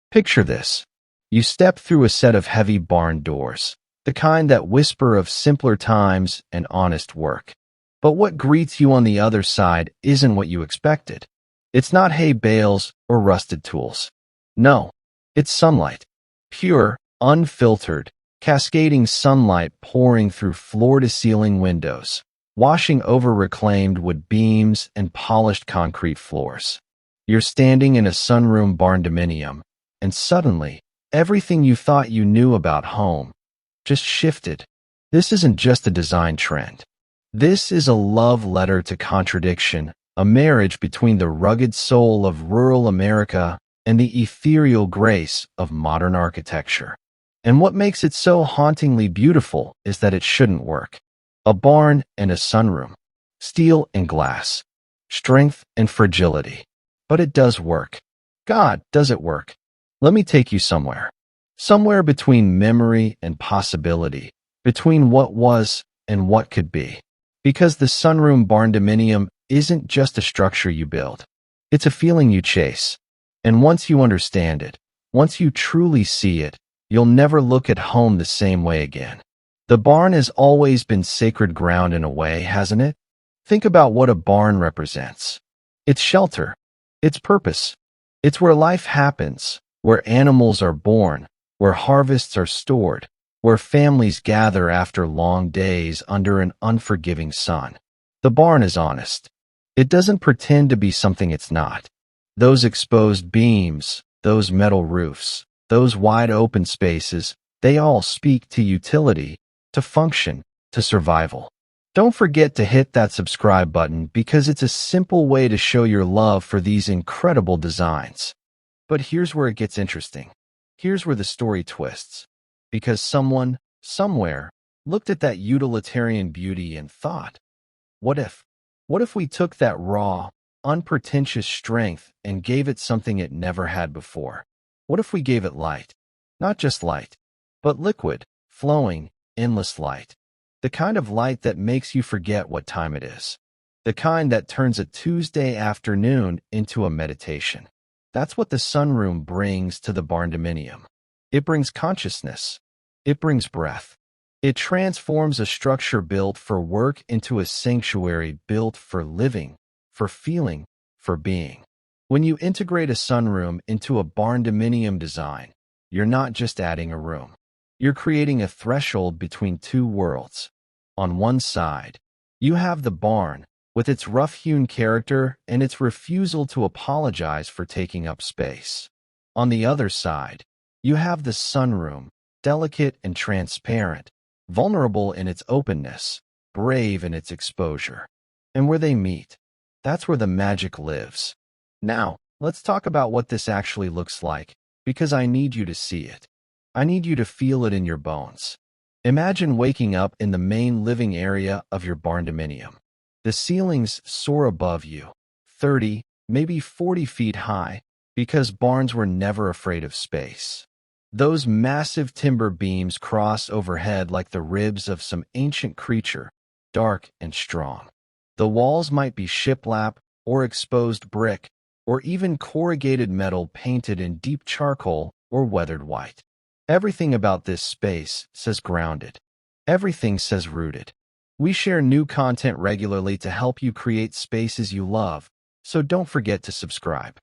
Picture this. You step through a set of heavy barn doors, the kind that whisper of simpler times and honest work. But what greets you on the other side isn't what you expected. It's not hay bales or rusted tools. No, it's sunlight. Pure, unfiltered, cascading sunlight pouring through floor-to-ceiling windows, washing over reclaimed wood beams and polished concrete floors. You're standing in a sunroom barndominium, and suddenly, everything you thought you knew about home just shifted. This isn't just a design trend. This is a love letter to contradiction, a marriage between the rugged soul of rural America and the ethereal grace of modern architecture. And what makes it so hauntingly beautiful is that it shouldn't work. A barn and a sunroom, steel and glass, strength and fragility. But it does work. God, does it work? Let me take you somewhere. Somewhere between memory and possibility, between what was and what could be. Because the sunroom barndominium isn't just a structure you build. It's a feeling you chase. And once you understand it, once you truly see it, you'll never look at home the same way again. The barn has always been sacred ground in a way, hasn't it? Think about what a barn represents. It's shelter. It's purpose. It's where life happens, where animals are born, where harvests are stored, where families gather after long days under an unforgiving sun. The barn is honest. It doesn't pretend to be something it's not. Those exposed beams, those metal roofs, those wide open spaces, they all speak to utility, to function, to survival. Don't forget to hit that subscribe button because it's a simple way to show your love for these incredible designs. But here's where it gets interesting. Here's where the story twists. Because someone, somewhere, looked at that utilitarian beauty and thought, what if? What if we took that raw, unpretentious strength and gave it something it never had before? What if we gave it light? Not just light, but liquid, flowing, endless light. The kind of light that makes you forget what time it is. The kind that turns a Tuesday afternoon into a meditation. That's what the sunroom brings to the barndominium. It brings consciousness. It brings breath. It transforms a structure built for work into a sanctuary built for living, for feeling, for being. When you integrate a sunroom into a barndominium design, you're not just adding a room. You're creating a threshold between two worlds. On one side, you have the barn, with its rough-hewn character and its refusal to apologize for taking up space. On the other side, you have the sunroom, delicate and transparent, vulnerable in its openness, brave in its exposure. And where they meet, that's where the magic lives. Now, let's talk about what this actually looks like, because I need you to see it. I need you to feel it in your bones. Imagine waking up in the main living area of your barndominium. The ceilings soar above you, 30, maybe 40 feet high, because barns were never afraid of space. Those massive timber beams cross overhead like the ribs of some ancient creature, dark and strong. The walls might be shiplap or exposed brick, or even corrugated metal painted in deep charcoal or weathered white. Everything about this space says grounded. Everything says rooted. We share new content regularly to help you create spaces you love, so don't forget to subscribe.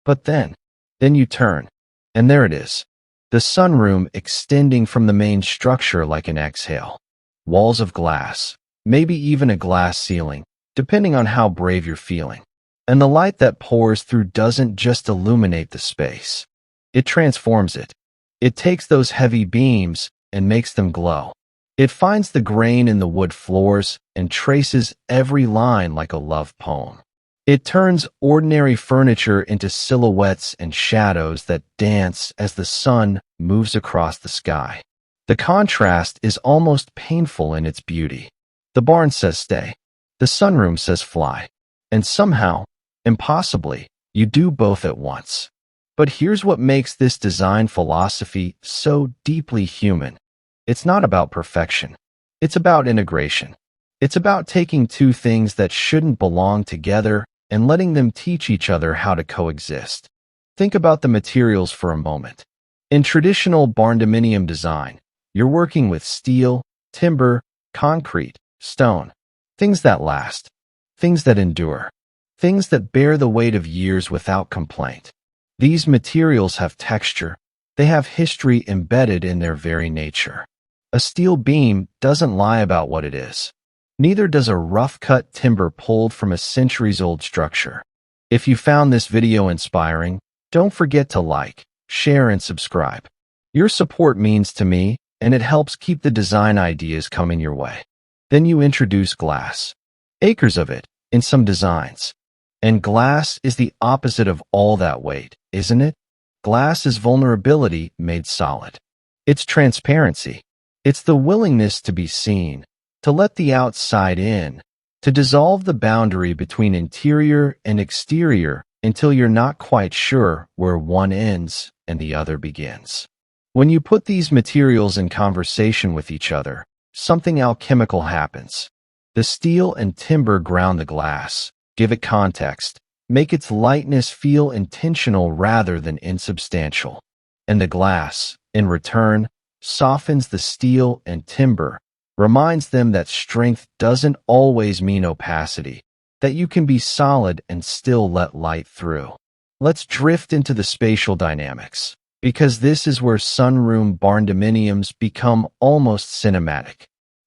But then you turn, and there it is. The sunroom extending from the main structure like an exhale. Walls of glass, maybe even a glass ceiling, depending on how brave you're feeling. And the light that pours through doesn't just illuminate the space. It transforms it. It takes those heavy beams and makes them glow. It finds the grain in the wood floors and traces every line like a love poem. It turns ordinary furniture into silhouettes and shadows that dance as the sun moves across the sky. The contrast is almost painful in its beauty. The barn says stay. The sunroom says fly. And somehow, impossibly, you do both at once. But here's what makes this design philosophy so deeply human. It's not about perfection. It's about integration. It's about taking two things that shouldn't belong together and letting them teach each other how to coexist. Think about the materials for a moment. In traditional barndominium design, you're working with steel, timber, concrete, stone, things that last, things that endure, things that bear the weight of years without complaint. These materials have texture. They have history embedded in their very nature. A steel beam doesn't lie about what it is. Neither does a rough-cut timber pulled from a centuries-old structure. If you found this video inspiring, don't forget to like, share, and subscribe. Your support means to me, and it helps keep the design ideas coming your way. Then you introduce glass. Acres of it, in some designs. And glass is the opposite of all that weight, isn't it? Glass is vulnerability made solid. It's transparency. It's the willingness to be seen, to let the outside in, to dissolve the boundary between interior and exterior until you're not quite sure where one ends and the other begins. When you put these materials in conversation with each other, something alchemical happens. The steel and timber ground the glass, give it context, make its lightness feel intentional rather than insubstantial. And the glass, in return, softens the steel and timber, reminds them that strength doesn't always mean opacity, that you can be solid and still let light through. Let's drift into the spatial dynamics, because this is where sunroom barndominiums become almost cinematic.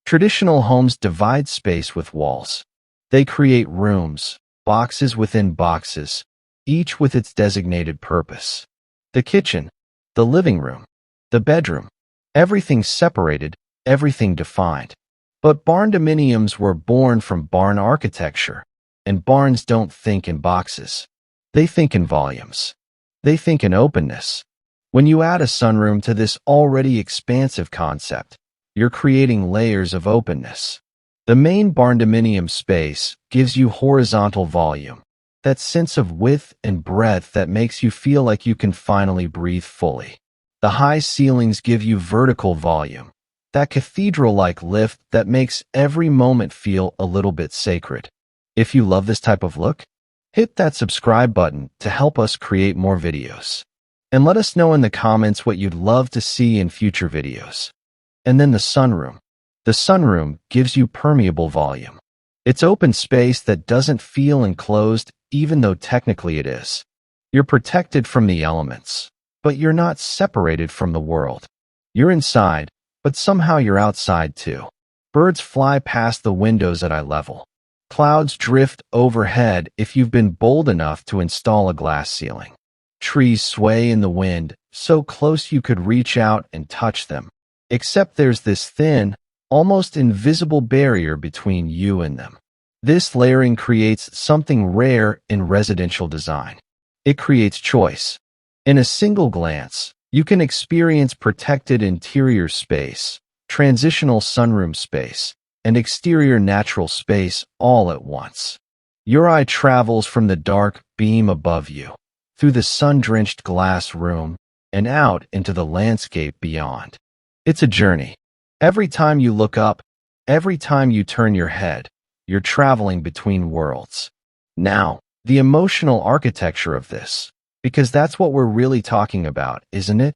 Traditional homes divide space with walls. They create rooms, boxes within boxes, each with its designated purpose. The kitchen, the living room, the bedroom, everything separated, everything defined. But barndominiums were born from barn architecture, and barns don't think in boxes. They think in volumes. They think in openness. When you add a sunroom to this already expansive concept, you're creating layers of openness. The main barndominium space gives you horizontal volume, that sense of width and breadth that makes you feel like you can finally breathe fully. The high ceilings give you vertical volume, that cathedral-like lift that makes every moment feel a little bit sacred. If you love this type of look, hit that subscribe button to help us create more videos. And let us know in the comments what you'd love to see in future videos. And then the sunroom. The sunroom gives you permeable volume. It's open space that doesn't feel enclosed even though technically it is. You're protected from the elements, but you're not separated from the world. You're inside, but somehow you're outside too. Birds fly past the windows at eye level. Clouds drift overhead if you've been bold enough to install a glass ceiling. Trees sway in the wind, so close you could reach out and touch them. Except there's this thin, almost invisible barrier between you and them. This layering creates something rare in residential design. It creates choice. In a single glance, you can experience protected interior space, transitional sunroom space, and exterior natural space all at once. Your eye travels from the dark beam above you, through the sun-drenched glass room, and out into the landscape beyond. It's a journey. Every time you look up, every time you turn your head, you're traveling between worlds. Now, the emotional architecture of this, because that's what we're really talking about, isn't it?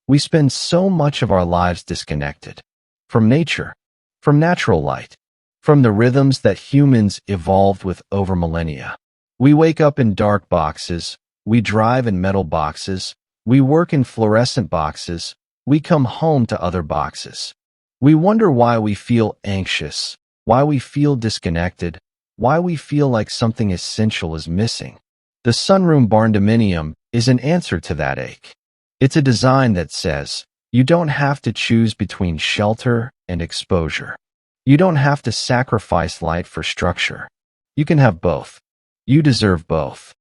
We spend so much of our lives disconnected. From nature, from natural light, from the rhythms that humans evolved with over millennia. We wake up in dark boxes, we drive in metal boxes, we work in fluorescent boxes, we come home to other boxes. We wonder why we feel anxious, why we feel disconnected, why we feel like something essential is missing. The sunroom barndominium is an answer to that ache. It's a design that says, you don't have to choose between shelter and exposure. You don't have to sacrifice light for structure. You can have both. You deserve both.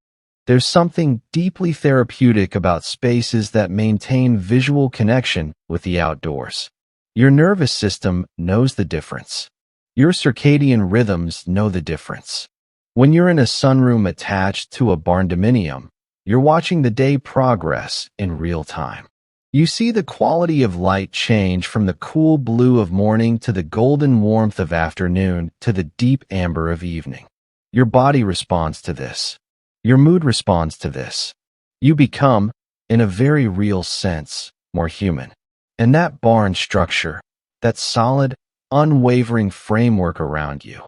There's something deeply therapeutic about spaces that maintain visual connection with the outdoors. Your nervous system knows the difference. Your circadian rhythms know the difference. When you're in a sunroom attached to a barndominium, you're watching the day progress in real time. You see the quality of light change from the cool blue of morning to the golden warmth of afternoon to the deep amber of evening. Your body responds to this. Your mood responds to this. You become, in a very real sense, more human. And that barn structure, that solid, unwavering framework around you,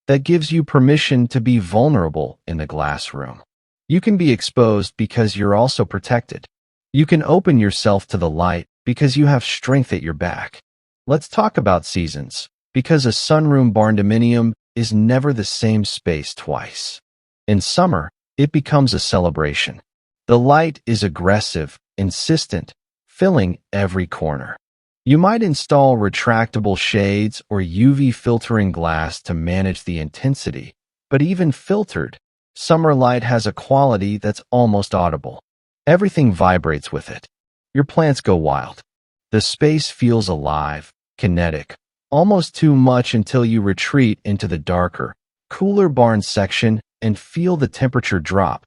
that gives you permission to be vulnerable in the glass room. You can be exposed because you're also protected. You can open yourself to the light because you have strength at your back. Let's talk about seasons, because a sunroom barndominium is never the same space twice. In summer, it becomes a celebration. The light is aggressive, insistent, filling every corner. You might install retractable shades or UV filtering glass to manage the intensity, but even filtered, summer light has a quality that's almost audible. Everything vibrates with it. Your plants go wild. The space feels alive, kinetic, almost too much until you retreat into the darker, cooler barn section and feel the temperature drop,